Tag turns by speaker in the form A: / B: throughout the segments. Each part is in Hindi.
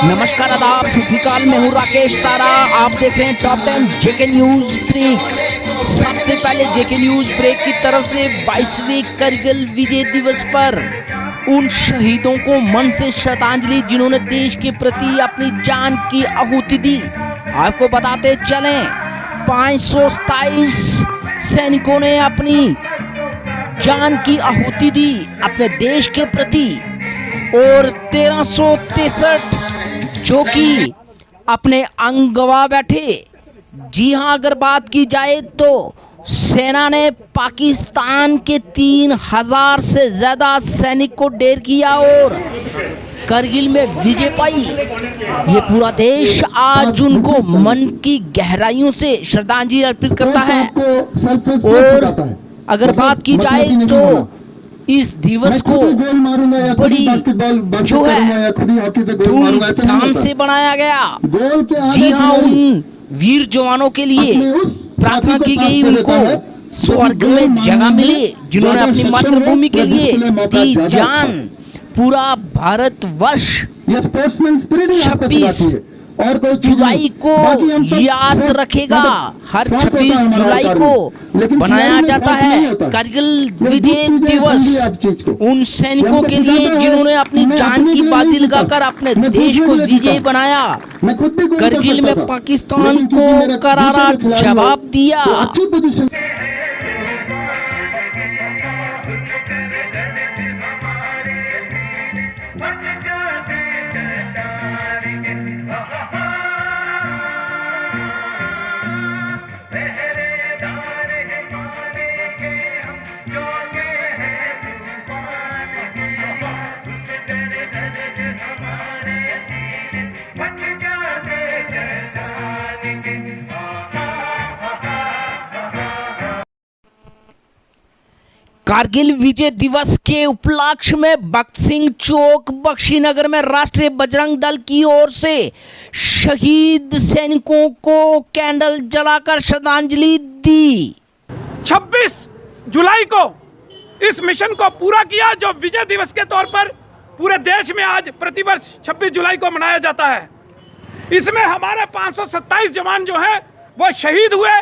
A: नमस्कार, आदाब, सत श्री अकाल। मैं हूं राकेश तारा। आप देख रहे हैं टॉप 10 जेके न्यूज ब्रेक। सबसे पहले जेके न्यूज ब्रेक की तरफ से 22वें करगिल विजय दिवस पर उन शहीदों को मन से श्रद्धांजलि जिन्होंने देश के प्रति अपनी जान की आहुति दी। आपको बताते चलें, 527 सैनिकों ने अपनी जान की आहुति दी अपने देश के प्रति और 1363 जो कि अपने अंग गवा बैठे। जी हां, अगर बात की जाए तो सेना ने पाकिस्तान के 3000 से ज्यादा सैनिक को ढेर किया और करगिल में विजय पाई। ये पूरा देश आज उनको मन की गहराइयों से श्रद्धांजलि अर्पित करता है। और अगर बात की जाए तो इस दिवस को बड़ी जो है धूमधाम से बनाया गया। जी हाँ, उन वीर जवानों के लिए प्रार्थना की गई, उनको स्वर्ग में जगह मिले जिन्होंने अपनी मातृभूमि के लिए दी जान। पूरा भारतवर्ष 26 जुलाई को याद रखेगा। हर 26 जुलाई को बनाया जाता है करगिल विजय दिवस उन सैनिकों के लिए जिन्होंने अपनी जान की बाजी लगाकर अपने देश को विजयी बनाया। करगिल में पाकिस्तान को करारा जवाब दिया। कारगिल विजय दिवस के उपलक्ष्य में भगत सिंह चौक बख्शीनगर में राष्ट्रीय बजरंग दल की ओर से शहीद सैनिकों को कैंडल जलाकर श्रद्धांजलि दी।
B: 26 जुलाई को इस मिशन को पूरा किया जो विजय दिवस के तौर पर पूरे देश में आज प्रतिवर्ष 26 जुलाई को मनाया जाता है। इसमें हमारे 527 जवान जो है वो शहीद हुए,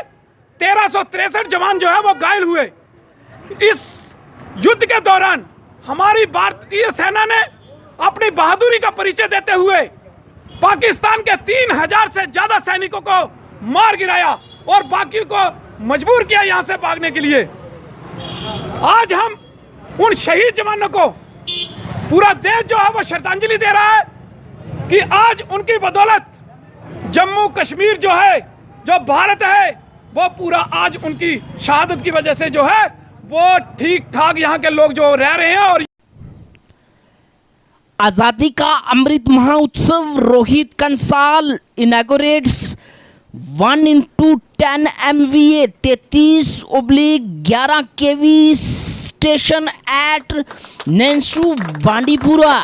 B: 1363 जवान जो है वो घायल हुए। इस युद्ध के दौरान हमारी भारतीय सेना ने अपनी बहादुरी का परिचय देते हुए पाकिस्तान के 3000 से ज्यादा सैनिकों को मार गिराया और बाकी को मजबूर किया यहां से भागने के लिए। आज हम उन शहीद जवानों को पूरा देश जो है वो श्रद्धांजलि दे रहा है कि आज उनकी बदौलत जम्मू कश्मीर जो है, जो भारत है, वो पूरा आज उनकी शहादत की वजह से जो है वो ठीक ठाक यहाँ के लोग जो रह रहे हैं। और
A: आजादी ka Amrit Mahotsav Rohit Kansal inaugurates 1x10 MVA 33/11 kV station at Nensu Bandipora.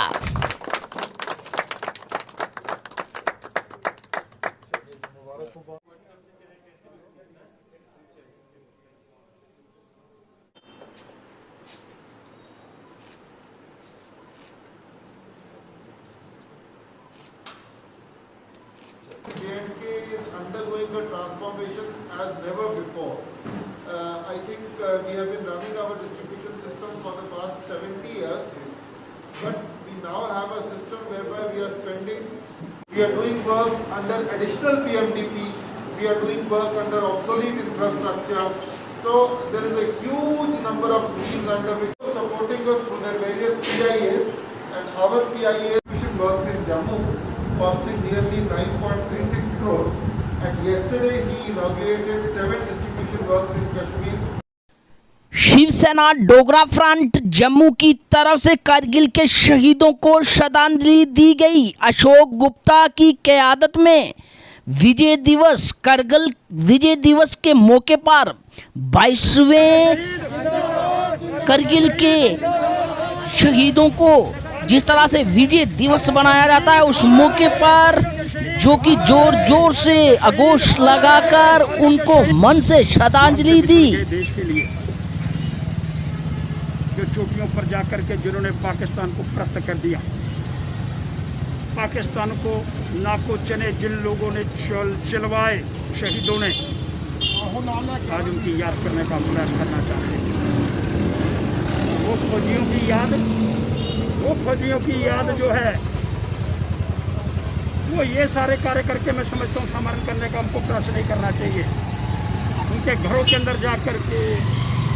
C: J&K is undergoing a transformation as never before. I think we have been running our distribution system for the past 70 years, but we now have a system whereby we are doing work under additional PMDP, we are doing work under obsolete infrastructure. So there is a huge number of schemes under which are supporting us through their various PIAs, and our PIA works in Jammu costing nearly 9.36 crores, and yesterday he inaugurated 7 distribution works in Kashmir.
A: Shiv Sena Dogra front Jammu की तरफ से करगिल के शहीदों को श्रद्धांजलि दी गई। अशोक गुप्ता की क़यादत में विजय दिवस करगिल विजय दिवस के मौके पर 22वें करगिल के शहीदों को जिस तरह से विजय दिवस बनाया जाता है, उस मौके पर जो कि जोर जोर से आगोश लगाकर उनको मन से श्रद्धांजलि दी।
B: देश के लिए जो चोटियों पर जाकर के जिन्होंने पाकिस्तान को परास्त कर दिया, पाकिस्तान को नाको चने जिन लोगों ने चलवाए शहीदों ने, आज उनकी याद करने का प्रयास करना चाहते हैं। वो फौजियों की याद जो है वो ये सारे कार्य करके मैं समझता हूँ स्मरण करने का हमको प्रयास नहीं करना चाहिए। उनके घरों के अंदर जा कर के,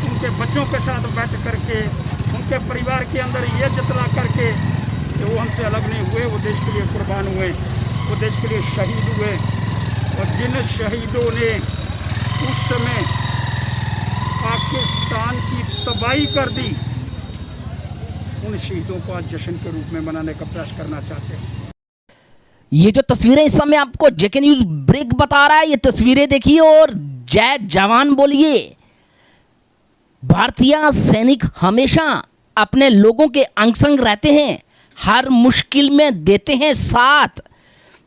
B: उनके बच्चों के साथ बैठ करके, उनके परिवार के अंदर ये जतला करके कि वो हमसे अलग नहीं हुए, वो देश के लिए कुर्बान हुए, वो देश के लिए शहीद हुए। और जिन शहीदों ने उस समय पाकिस्तान की तबाही कर दी, उन शहीदों को आज जश्न के रूप में मनाने का प्रयास करना चाहते हैं।
A: ये जो तस्वीरें इस समय आपको जेके न्यूज ब्रेक बता रहा है, ये तस्वीरें देखिए और जय जवान बोलिए। भारतीय सैनिक हमेशा अपने लोगों के अंग संग रहते हैं, हर मुश्किल में देते हैं साथ।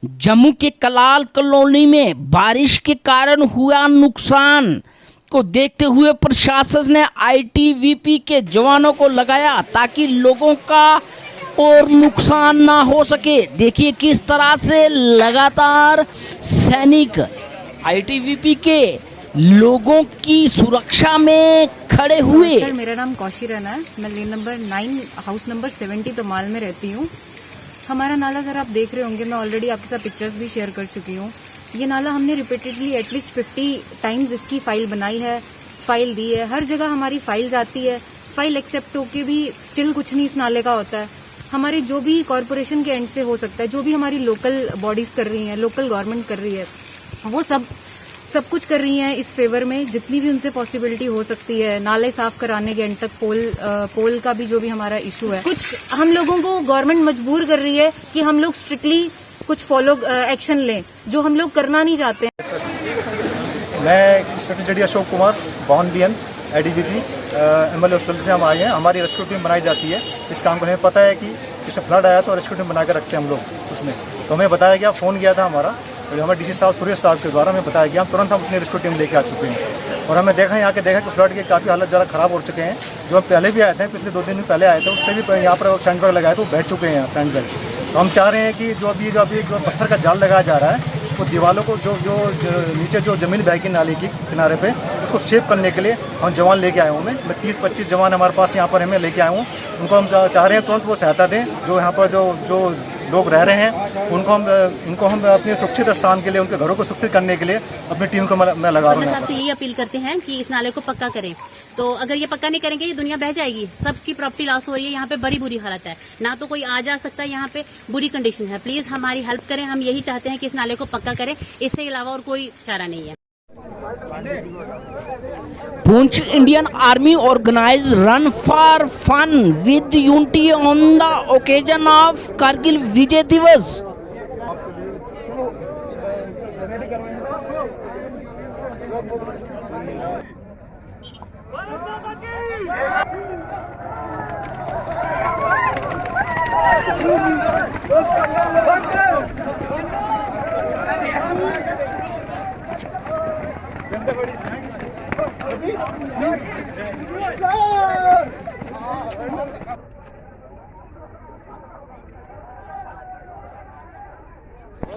A: जम्मू के कलाल कॉलोनी में बारिश के कारण हुआ नुकसान को देखते हुए प्रशासन ने आईटीबीपी के जवानों को लगाया ताकि लोगों का और नुकसान ना हो सके। देखिए किस तरह से लगातार सैनिक आईटीबीपी के लोगों की सुरक्षा में खड़े हुए।
D: सर, मेरा नाम कौशी राणा है। मैं लेन नंबर 9 हाउस नंबर 70 तमाल में रहती हूँ। हमारा नाला सर आप देख रहे होंगे, मैं ऑलरेडी आपके साथ पिक्चर्स भी शेयर कर चुकी हूँ। ये नाला हमने रिपीटेडली एटलीस्ट 50 टाइम्स इसकी फाइल बनाई है, फाइल दी है, हर जगह हमारी फाइल जाती है। फाइल एक्सेप्ट होके भी स्टिल कुछ नहीं इस नाले का होता है। हमारे जो भी कॉरपोरेशन के एंड से हो सकता है, जो भी हमारी लोकल बॉडीज कर रही हैं, लोकल गवर्नमेंट कर रही है, वो सब कुछ कर रही हैं इस फेवर में, जितनी भी उनसे पॉसिबिलिटी हो सकती है। नाले साफ कराने के एंड तक पोल का भी जो भी हमारा इशू है, कुछ हम लोगों को गवर्नमेंट मजबूर कर रही है कि हम लोग स्ट्रिक्टली कुछ फॉलो एक्शन लें, जो हम लोग करना नहीं चाहते हैं।
E: मैं इंस्पेक्टर जेडी अशोक कुमार, बॉन बीएन एडीजीपी एमएलए हॉस्पिटल से हम आए हैं। हमारी रेस्क्यू टीम बनाई जाती है इस काम को। हमें पता है कि जैसे फ्लड आया तो रेस्क्यू टीम बना के रखते हैं हम लोग उसमें। तो हमें बताया गया, फ़ोन किया था हमारा, तो हमारे डीसी साहब सुरेश साहब के द्वारा हमें बताया गया, हम तुरंत अपनी रेस्क्यू टीम लेके आ चुके हैं। और हमें देखा यहाँ के कि फ्लड के काफ़ी हालत ज़्यादा ख़राब हो चुके हैं। जो हम पहले भी आए थे, पिछले 2 दिन पहले आए थे, उससे भी यहाँ पर सैंड बैग लगाए तो बैठ चुके हैं यहाँ सैंड बैग। तो हम चाह रहे हैं कि जो अभी पत्थर का जाल लगाया जा रहा है, वो दीवारों को जो नीचे जो जमीन बहगी नाले की किनारे पे, उसको सेव करने के लिए हम जवान लेके आए हूँ। मैं 30-25 जवान हमारे पास यहाँ पर हमें लेके आए हूँ। उनको हम चाह रहे हैं तुरंत वो सहायता दें। जो यहाँ पर जो लोग रह रहे हैं इनको हम अपने सुरक्षित स्थान के लिए, उनके घरों को सुरक्षित करने के लिए अपनी टीम को मैं लगा रहा हूँ।
F: साहब से यही अपील करते हैं कि इस नाले को पक्का करें। तो अगर ये पक्का नहीं करेंगे, ये दुनिया बह जाएगी, सबकी प्रॉपर्टी लॉस हो रही है। यहाँ पे बड़ी बुरी हालत है, ना तो कोई आ जा सकता है, यहाँ पे बुरी कंडीशन है। प्लीज हमारी हेल्प करें, हम यही चाहते हैं कि इस नाले को पक्का करें, इससे अलावा और कोई चारा नहीं है।
A: Poonch Indian Army organise run for fun with unity on the occasion of Kargil Vijay Diwas.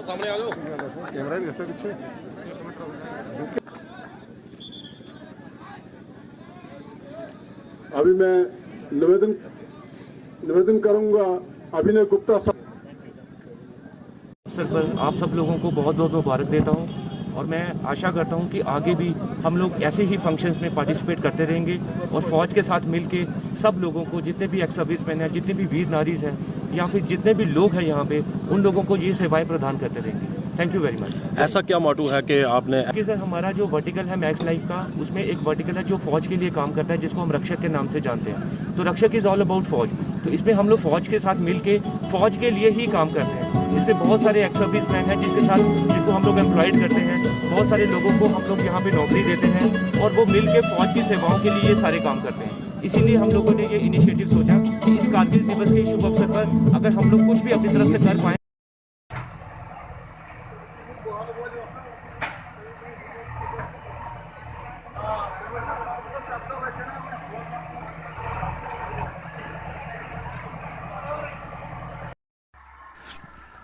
G: सामने आ जाओ,
C: कैमरा भी रस्ते पीछे। अभी मैं निवेदन करूंगा अभिनय गुप्ता साहब।
H: सर पर आप सब लोगों को बहुत बहुत मुबारक देता हूं और मैं आशा करता हूं कि आगे भी हम लोग ऐसे ही फंक्शंस में पार्टिसिपेट करते रहेंगे और फौज के साथ मिलके सब लोगों को, जितने भी एक्स सर्विसमैन हैं, जितने भी वीर नारीज हैं या फिर जितने भी लोग हैं यहाँ पे, उन लोगों को ये सेवाएं प्रदान करते रहेंगे। Thank you very much.
G: ऐसा क्या मोटो है कि आपने
H: कि सर हमारा जो वर्टिकल है मैक्स लाइफ का, उसमें एक वर्टिकल है जो फौज के लिए काम करता है, जिसको हम रक्षक के नाम से जानते हैं। तो रक्षक इज़ ऑल अबाउट फौज। तो इसमें हम लोग फौज के साथ मिलके फौज के लिए ही काम करते हैं। इसमें बहुत सारे एक्स सर्विसमैन हैं जिनको हम लोग एम्प्लॉयड करते हैं। बहुत सारे लोगों को हम लोग यहाँ पे नौकरी देते हैं और वो मिल के फौज की सेवाओं के लिए ये सारे काम करते हैं। इसीलिए हम लोगों ने ये इनिशिएटिव सोचा कि इस कारगिल दिवस के शुभ अवसर पर अगर हम लोग कुछ भी अपनी तरफ से कर पाएँ।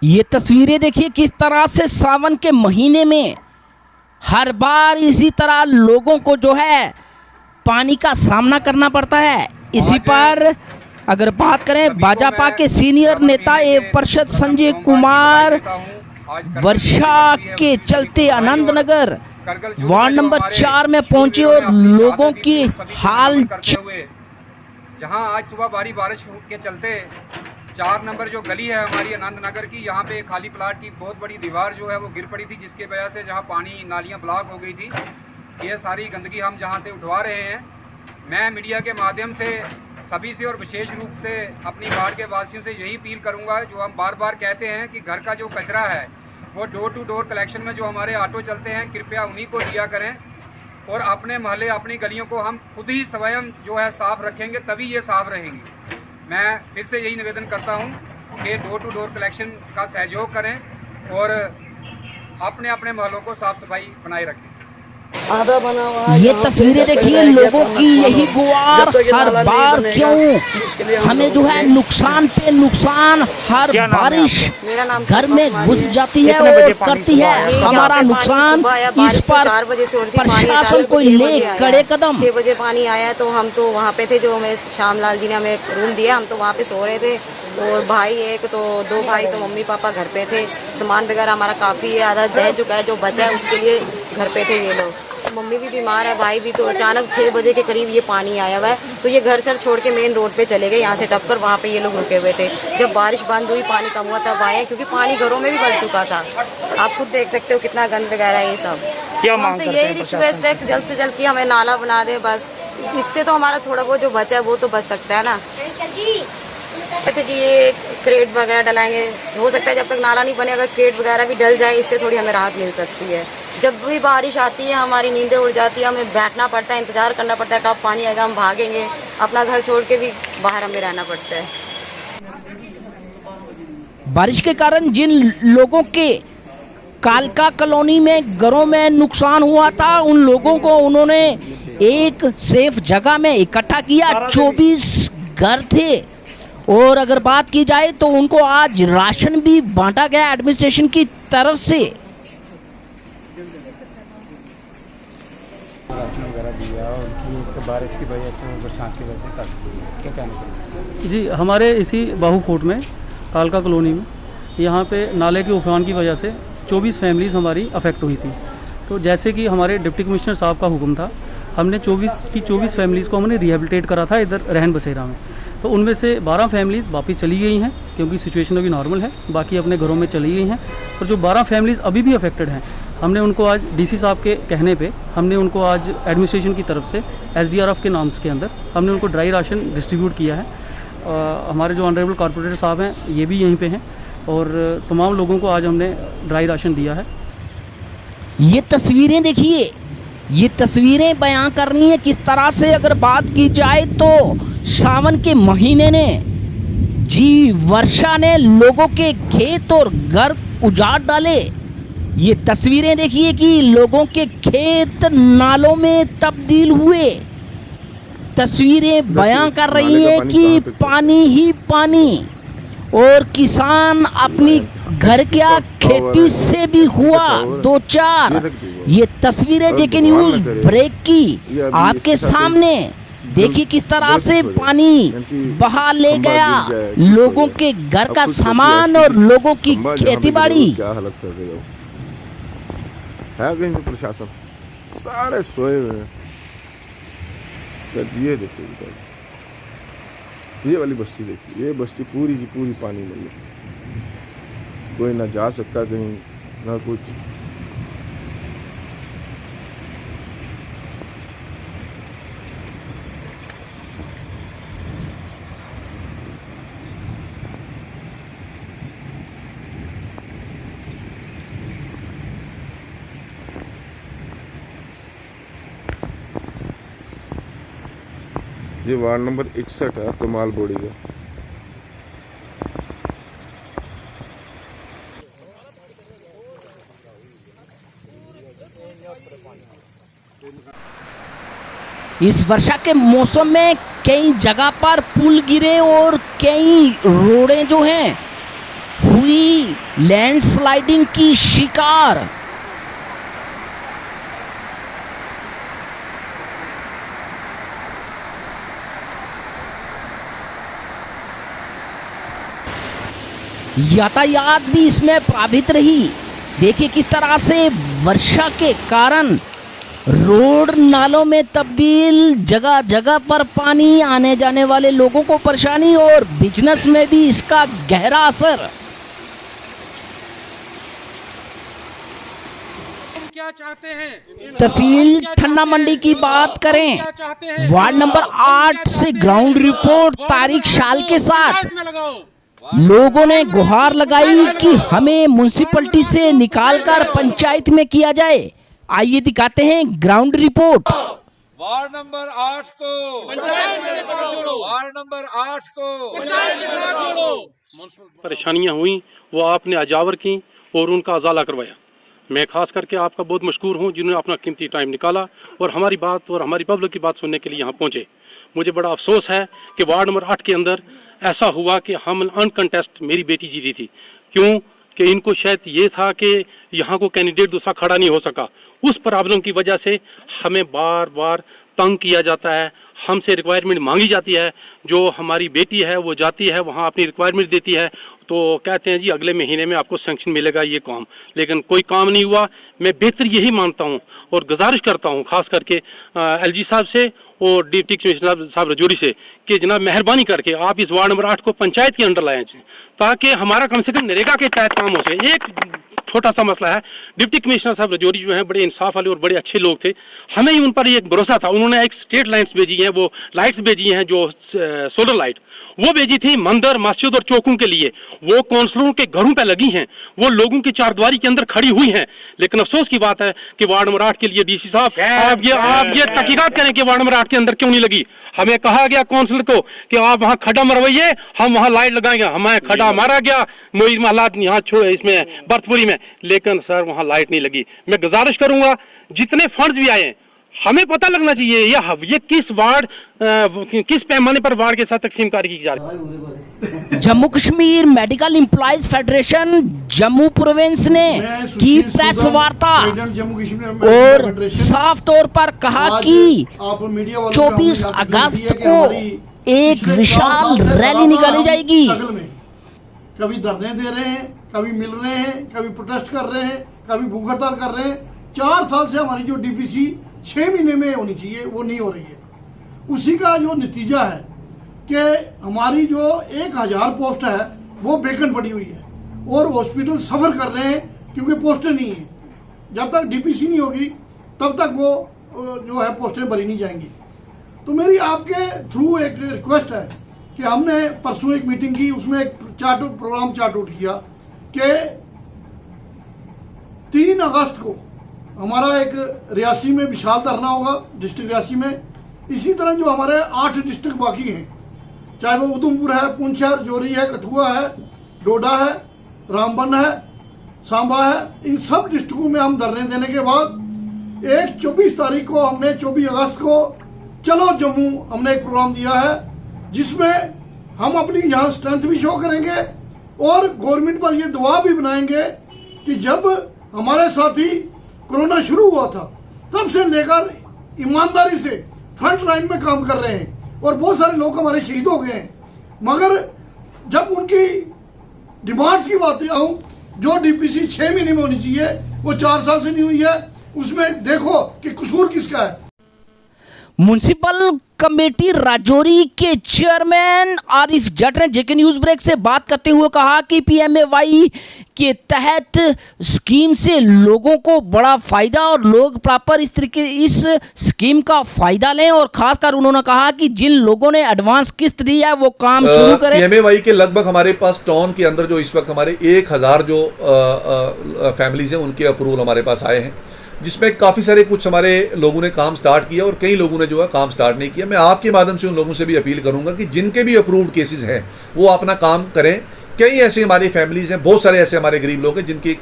A: ये तस्वीरें देखिए किस तरह से सावन के महीने में हर बार इसी तरह लोगों को जो है पानी का सामना करना पड़ता है। इसी पर अगर बात करें भाजपा के सीनियर नेता एवं पार्षद संजय कुमार, वर्षा के चलते आनंद नगर वार्ड नंबर 4 में पहुंचे और लोगों की हाल
I: जहां आज सुबह भारी बारिश के चलते 4 नंबर जो गली है हमारी आनंद नगर की, यहाँ पे खाली प्लाट की बहुत बड़ी दीवार जो है वो गिर पड़ी थी, जिसके वजह से जहाँ पानी नालियाँ ब्लॉक हो गई थी। ये सारी गंदगी हम जहाँ से उठवा रहे हैं। मैं मीडिया के माध्यम से सभी से और विशेष रूप से अपनी वार्ड के वासियों से यही अपील करूँगा, जो हम बार बार कहते हैं कि घर का जो कचरा है वो डोर टू डोर कलेक्शन में जो हमारे ऑटो चलते हैं कृपया उन्हीं को दिया करें, और अपने मोहल्ले अपनी गलियों को हम खुद ही स्वयं जो है साफ़ रखेंगे तभी ये साफ़ रहेंगी। मैं फिर से यही निवेदन करता हूँ कि डोर टू डोर कलेक्शन का सहयोग करें और अपने अपने मोहल्लों को साफ़ सफाई बनाए रखें।
A: ये तस्वीरें देखिए लोगों की यही गुहार हर बार क्यों हमें जो है नुकसान पे नुकसान, हर बारिश घर में घुस जाती है और करती है हमारा नुकसान। इस पर प्रशासन को ले कड़े कदम।
J: 6 बजे पानी आया तो हम तो वहाँ पे थे, जो हमें श्यामलाल जी ने हमें रूम दिया, हम तो वहाँ पे सो रहे थे। और भाई एक तो 2 भाई तो मम्मी पापा घर पे थे, सामान वगैरह हमारा काफ़ी है, आधा दह चुका है, जो बचा है उसके लिए घर पे थे ये लोग। मम्मी भी बीमार है, भाई भी। तो अचानक 6 बजे के करीब ये पानी आया हुआ है, तो ये घर सर छोड़ के मेन रोड पे चले गए, यहाँ से टपकर वहाँ पे ये लोग रुके हुए थे। जब बारिश बंद हुई पानी कम हुआ तब आए, क्योंकि पानी घरों में भी भर चुका था। आप खुद देख सकते हो कितना गंद वगैरह है ये सब। क्या मांग करते हैं? यही रिक्वेस्ट है जल्द से जल्द कि हमें नाला बना दे, बस इससे तो हमारा थोड़ा बहुत जो बचा है वो तो बच सकता है ना। कहते कि ये क्रेट वगैरह डलाएंगे, हो सकता है जब तक नाला नहीं बने अगर क्रेट वगैरह भी डल जाए, इससे थोड़ी हमें राहत मिल सकती है। जब भी बारिश आती है हमारी नींदें उड़ जाती है, हमें बैठना पड़ता है, इंतजार करना पड़ता है कब पानी आएगा, हम भागेंगे, अपना घर छोड़ के भी बाहर हमें रहना पड़ता है।
A: बारिश के कारण जिन लोगों के कालका कॉलोनी में घरों में नुकसान हुआ था, उन लोगों को उन्होंने एक सेफ जगह में इकट्ठा किया। 24 घर थे और अगर बात की जाए तो उनको आज राशन भी बांटा गया एडमिनिस्ट्रेशन की तरफ से।
K: राशन वगैरह दिया, उनकी तो बारिश की वजह से, बरसात की वजह से काफ़ी क्या कहना चाहिए
L: जी। हमारे इसी बाहू फोर्ट में कालका कॉलोनी में यहाँ पे नाले के उफान की वजह से 24 फैमिलीज़ हमारी अफेक्ट हुई थी। तो जैसे कि हमारे डिप्टी कमिश्नर साहब का हुक्म था, हमने 24 फैमिलीज़ को हमने रिहेबिलिटेट करा था इधर रहन बसेरा में। तो उनमें से 12 फैमिलीज़ वापस चली गई हैं क्योंकि सिचुएशन अभी नॉर्मल है, बाकी अपने घरों में चली गई हैं। और जो 12 फैमिलीज़ अभी भी अफेक्टेड हैं, हमने उनको आज डीसी साहब के कहने पे हमने उनको आज एडमिनिस्ट्रेशन की तरफ से SDRF के नाम के अंदर हमने उनको ड्राई राशन डिस्ट्रीब्यूट किया है। हमारे जो ऑनरेबल कॉर्पोरेटर साहब हैं ये भी यहीं पे हैं और तमाम लोगों को आज हमने ड्राई राशन दिया है।
A: ये तस्वीरें देखिए, ये तस्वीरें बयां करनी है किस तरह से अगर बात की जाए तो सावन के महीने ने जी वर्षा ने लोगों के खेत और घर उजाड़ डाले। ये तस्वीरें देखिए कि लोगों के खेत नालों में तब्दील हुए। तस्वीरें बयां कर रही हैं कि पानी ही पानी, और किसान अपनी घर क्या खेती से भी हुआ 2-4। ये तस्वीरें जेके न्यूज़ ब्रेक की आपके सामने देखिए किस तरह से पानी बहा ले गया लोगों के घर का सामान और लोगों की खेती बाड़ी।
G: क्या हालत कर रहे हो है कहीं पे प्रशासन, सारे सोए हुए हैं। ये देखिए, ये वाली बस्ती देखिए, ये बस्ती पूरी की पूरी पानी में है, कोई ना जा सकता कहीं ना कुछ। ये वार्ड नंबर 61 है कमाल बोड़ी का।
A: इस वर्षा के मौसम में कई जगह पर पुल गिरे और कई रोडें जो हैं हुई लैंडस्लाइडिंग की शिकार। यातायात भी इसमें प्रभावित रही। देखिए किस तरह से वर्षा के कारण रोड नालों में तब्दील, जगह जगह पर पानी, आने जाने वाले लोगों को परेशानी और बिजनेस में भी इसका गहरा असर।
M: क्या चाहते हैं?
A: तहसील ठन्ना मंडी की बात करें, वार्ड नंबर 8 से ग्राउंड रिपोर्ट तारिक शाल के साथ लोगों ने गुहार लगाई कि हमें म्युनिसिपैलिटी से निकालकर पंचायत में किया जाए। आइए दिखाते हैं ग्राउंड रिपोर्ट।
M: वार्ड नंबर 8 को पंचायत में लगाओ, वार्ड नंबर 8 को पंचायत में लगाओ।
N: परेशानियां हुई वो आपने अजावर की और उनका अजाला करवाया। मैं खास करके आपका बहुत मशकूर हूं जिन्होंने अपना कीमती टाइम निकाला और हमारी बात और हमारी पब्लिक की बात सुनने के लिए यहाँ पहुँचे। मुझे बड़ा अफसोस है कि वार्ड नंबर 8 के अंदर ऐसा हुआ कि हम अनकंटेस्ट मेरी बेटी जीती थी। क्यों कि इनको शायद ये था कि यहाँ को कैंडिडेट दूसरा खड़ा नहीं हो सका। उस प्रॉब्लम की वजह से हमें बार बार तंग किया जाता है, हमसे रिक्वायरमेंट मांगी जाती है। जो हमारी बेटी है वो जाती है वहाँ अपनी रिक्वायरमेंट देती है तो कहते हैं जी अगले महीने में आपको सैंक्शन मिलेगा ये काम, लेकिन कोई काम नहीं हुआ। मैं बेहतर यही मानता हूँ और गुजारिश करता हूँ खास करके LG साहब से और डिप्टी कमिश्नर साहब रजौरी से कि जनाब मेहरबानी करके आप इस वार्ड नंबर 8 को पंचायत के अंडर लाएं ताकि हमारा कम से कम नरेगा के तहत काम हो सके। एक छोटा सा मसला है, डिप्टी कमिश्नर साहब रजौरी जो हैं बड़े इंसाफ वाले और बड़े अच्छे लोग थे, हमें ही उन पर एक भरोसा था। उन्होंने एक स्ट्रीट लाइट्स भेजी हैं, वो लाइट्स भेजी हैं जो सोलर लाइट वो भेजी थी मंदिर, मस्जिद और चौकों के लिए। वो काउंसलरों के घरों पे लगी हैं, वो लोगों की चारदीवारी के अंदर खड़ी हुई हैं। लेकिन अफसोस की बात है कि वार्ड नंबर 8 के लिए DC साहब आप ये तहकीकात करें कि वार्ड नंबर 8 के अंदर क्यों नहीं लगी। हमें कहा गया काउंसलर को कि आप वहाँ खड्डा मरवाइए, हम वहाँ लाइट लगाएंगे। हमें खड्डा मारा गया मोइर हालात यहाँ इसमें बर्थपुरी में, लेकिन सर वहाँ लाइट नहीं लगी। मैं गुजारिश करूंगा जितने फंड्स भी आए हमें पता लगना चाहिए ये किस वार्ड किस पैमाने पर वार्ड के साथ तकसीमकारी की जा रही है।
A: Jammu Kashmir medical employees federation Jammu province ने की प्रेस वार्ता और साफ तौर पर कहा कि 24 अगस्त को एक विशाल रैली निकाली जाएगी।
C: कभी धरने दे रहे हैं, कभी मिल रहे हैं, कभी प्रोटेस्ट कर रहे हैं, कभी भूख हड़ताल कर रहे हैं। 4 साल से हमारी जो DPC 6 महीने में होनी चाहिए वो नहीं हो रही है। उसी का जो नतीजा है कि हमारी जो 1000 पोस्ट है वो वेकेंट पड़ी हुई है और हॉस्पिटल सफ़र कर रहे हैं क्योंकि पोस्टें नहीं है। जब तक DPC नहीं होगी तब तक वो जो है पोस्टें भरी नहीं जाएंगी। तो मेरी आपके थ्रू एक रिक्वेस्ट है कि हमने परसों एक मीटिंग की, उसमें एक प्रोग्राम चार्ट आउट किया कि 3 अगस्त को हमारा एक रियासी में विशाल धरना होगा, डिस्ट्रिक्ट रियासी में। इसी तरह जो हमारे 8 डिस्ट्रिक्ट बाकी हैं, चाहे वो उधमपुर है, पुंछ है, राजौरी है, कठुआ है, डोडा है, रामबन है, सांबा है, इन सब डिस्ट्रिक्टों में हम धरने देने के बाद एक 24 तारीख को हमने 24 अगस्त को चलो जम्मू हमने एक प्रोग्राम दिया है जिसमें हम अपनी यहाँ स्ट्रेंथ भी शो करेंगे और गवर्नमेंट पर ये दबाव भी बनाएंगे कि जब हमारे साथी कोरोना शुरू हुआ था तब से लेकर ईमानदारी से फ्रंट लाइन में काम कर रहे हैं और बहुत सारे लोग हमारे शहीद हो गए हैं। मगर जब उनकी डिमांड्स की बात आऊँ, जो DPC 6 महीने में होनी चाहिए वो 4 साल से नहीं हुई है, उसमें देखो कि कसूर किसका है।
A: म्युनिसिपल कमेटी राजौरी के चेयरमैन आरिफ जट ने JK न्यूज ब्रेक से बात करते हुए कहा कि PMAY के तहत स्कीम से लोगों को बड़ा फायदा और लोग प्रॉपर इस स्कीम का फायदा लें और खासकर उन्होंने कहा कि जिन लोगों ने एडवांस किस्त दी है वो काम शुरू करें।
O: PMAY के लगभग हमारे पास टाउन के अंदर जो इस वक्त हमारे 1000 जो फैमिलीज हैं उनके अप्रूवल हमारे पास आए हैं, जिसमें काफ़ी सारे कुछ हमारे लोगों ने काम स्टार्ट किया और कई लोगों ने जो है काम स्टार्ट नहीं किया। मैं आपके माध्यम से उन लोगों से भी अपील करूंगा कि जिनके भी अप्रूव्ड केसेस हैं वो अपना काम करें। कई ऐसी हमारी फैमिलीज़ हैं, बहुत सारे ऐसे हमारे गरीब लोग हैं जिनकी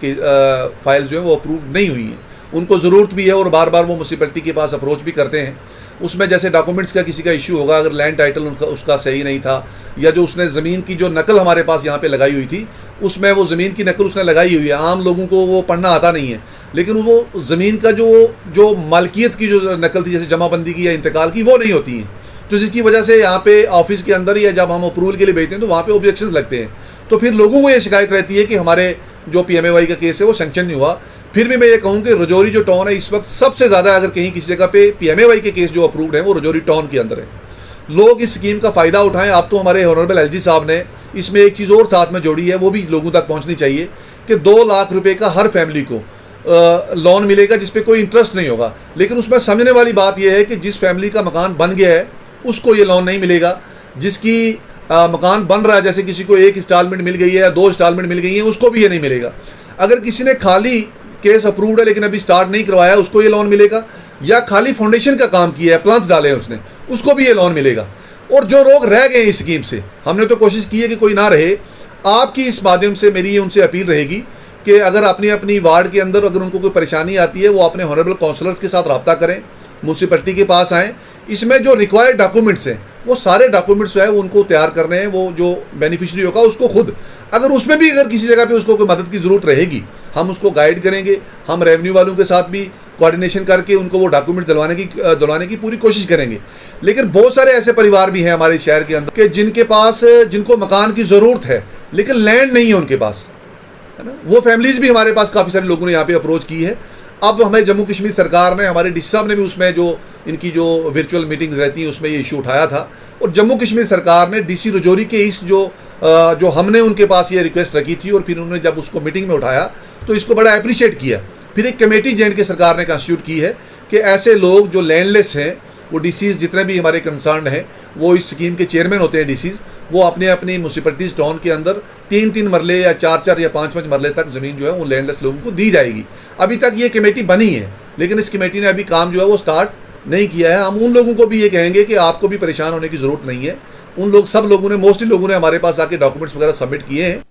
O: फाइल्स जो है वो अप्रूव नहीं हुई हैं, उनको ज़रूरत भी है और बार बार वो म्युनिसिपैलिटी के पास अप्रोच भी करते हैं। उसमें जैसे डॉक्यूमेंट्स का किसी का इशू होगा, अगर लैंड टाइटल उसका सही नहीं था या जो उसने ज़मीन की जो नकल हमारे पास यहाँ पे लगाई हुई थी उसमें वो ज़मीन की नकल उसने लगाई हुई है, आम लोगों को वो पढ़ना आता नहीं है, लेकिन वो ज़मीन का जो मालकियत की जो नकल थी, जैसे जमाबंदी की या इंतकाल की, वो नहीं होती है। तो जिसकी वजह से यहाँ पे ऑफिस के अंदर या जब हम अप्रूवल के लिए भेजते हैं तो वहाँ पे ऑब्जेक्शंस लगते हैं। तो फिर लोगों को ये शिकायत रहती है कि हमारे जो PMAY का केस है वो सेंक्शन नहीं हुआ। फिर भी मैं ये कहूँ कि रजौरी जो टाउन है इस वक्त सबसे ज़्यादा, अगर कहीं किसी जगह पे PMAY के केस जो अप्रूव्ड है वो रजौरी टाउन के अंदर है। लोग इस स्कीम का फ़ायदा उठाएं। अब तो हमारे ऑनरेबल LG साहब ने इसमें एक चीज़ और साथ में जोड़ी है, वो भी लोगों तक पहुँचनी चाहिए कि 2 लाख रुपये का हर फैमिली को लोन मिलेगा जिस पे कोई इंटरेस्ट नहीं होगा। लेकिन उसमें समझने वाली बात यह है कि जिस फैमिली का मकान बन गया है उसको ये लोन नहीं मिलेगा। जिसकी मकान बन रहा है, जैसे किसी को 1 इंस्टॉलमेंट मिल गई है या 2 इंस्टॉलमेंट मिल गई है, उसको भी ये नहीं मिलेगा। अगर किसी ने खाली केस अप्रूव्ड है लेकिन अभी स्टार्ट नहीं करवाया है, उसको ये लोन मिलेगा। या खाली फाउंडेशन का काम किया है, प्लांट डाले हैं उसने, उसको भी ये लोन मिलेगा। और जो लोग रह गए इस स्कीम से, हमने तो कोशिश की है कि कोई ना रहे। आपकी इस माध्यम से मेरी ये उनसे अपील रहेगी कि अगर अपनी अपनी वार्ड के अंदर अगर उनको कोई परेशानी आती है, वो अपने ऑनरेबल काउंसलर्स के साथ रब्ता करें, म्यूनसिपैलिटी के पास आएँ। इसमें जो रिक्वायर्ड डॉक्यूमेंट्स हैं वो सारे डॉक्यूमेंट्स जो है उनको तैयार करने हैं। वो जो बेनिफिशियरी होगा उसको खुद, अगर उसमें भी अगर किसी जगह पे उसको कोई मदद की ज़रूरत रहेगी, हम उसको गाइड करेंगे। हम रेवेन्यू वालों के साथ भी कोऑर्डिनेशन करके उनको वो डॉक्यूमेंट दिलवाने की पूरी कोशिश करेंगे। लेकिन बहुत सारे ऐसे परिवार भी हैं हमारे शहर के अंदर कि जिनको मकान की ज़रूरत है लेकिन लैंड नहीं है उनके पास, है ना। वो फैमिलीज़ भी हमारे पास काफ़ी सारे लोगों ने यहाँ पे अप्रोच की है। अब हमें जम्मू कश्मीर सरकार ने, हमारे डीसी साहब ने भी उसमें जो इनकी जो वर्चुअल मीटिंग्स रहती हैं उसमें ये इशू उठाया था। और जम्मू कश्मीर सरकार ने DC रजौरी के इस जो हमने उनके पास ये रिक्वेस्ट रखी थी और फिर उन्होंने जब उसको मीटिंग में उठाया तो इसको बड़ा अप्रिशिएट किया। फिर एक कमेटी J&K सरकार ने कॉन्स्टिट्यूट की है कि ऐसे लोग जो लैंडलेस हैं, वो DCs जितने भी हमारे कंसर्न हैं, वो इस स्कीम के चेयरमैन होते हैं DCs, वो अपने अपनी म्यूनसिपैलिटीज़ टाउन के अंदर 3-3 मरले या 4-4 या 5-5 मरले तक ज़मीन जो है वो लैंडलेस लोगों को दी जाएगी। अभी तक ये कमेटी बनी है लेकिन इस कमेटी ने अभी काम जो है वो स्टार्ट नहीं किया है। हम उन लोगों को भी ये कहेंगे कि आपको भी परेशान होने की ज़रूरत नहीं है। मोस्टली लोगों ने हमारे पास आके डॉक्यूमेंट्स वगैरह सबमिट किए हैं।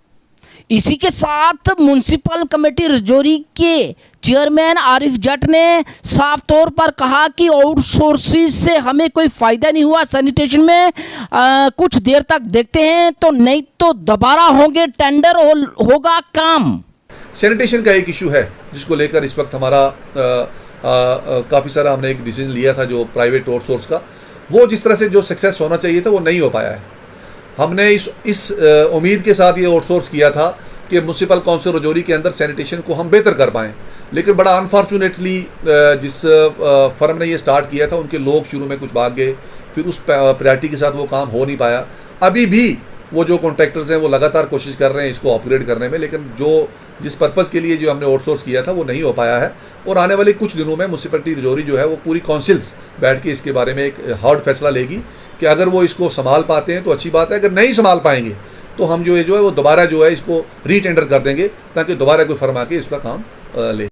A: इसी के साथ म्युनिसिपल कमेटी रजौरी के चेयरमैन आरिफ जट ने साफ तौर पर कहा कि आउटसोर्सिंग से हमें कोई फ़ायदा नहीं हुआ सैनिटेशन में। कुछ देर तक देखते हैं तो नहीं तो दोबारा होंगे टेंडर और होगा काम।
O: सैनिटेशन का एक इशू है जिसको लेकर इस वक्त हमारा काफ़ी सारा हमने एक डिसीजन लिया था जो प्राइवेट आउटसोर्स का, वो जिस तरह से जो सक्सेस होना चाहिए था वो नहीं हो पाया है। हमने इस उम्मीद के साथ ये आउटसोर्स किया था कि म्यूनसिपल काउंसिल रजौरी के अंदर सैनिटेशन को हम बेहतर कर पाएँ, लेकिन बड़ा अनफॉर्चुनेटली जिस फर्म ने ये स्टार्ट किया था उनके लोग शुरू में कुछ भाग गए, फिर उस प्रायोरिटी के साथ वो काम हो नहीं पाया। अभी भी वो जो कॉन्ट्रैक्टर्स हैं वो लगातार कोशिश कर रहे हैं इसको अपग्रेड करने में, लेकिन जिस पर्पज़ के लिए जो हमने आउटसोर्स किया था वो नहीं हो पाया है। और आने वाले कुछ दिनों में म्यूनसिपैलिटी रजौरी जो है वो पूरी काउंसिल्स बैठ के इसके बारे में एक हार्ड फैसला लेगी कि अगर वो इसको संभाल पाते हैं तो अच्छी बात है, अगर नहीं संभाल पाएंगे तो हम जो है वो दोबारा जो है इसको रीटेंडर कर देंगे ताकि दोबारा कोई फर्म आके इसका काम ले।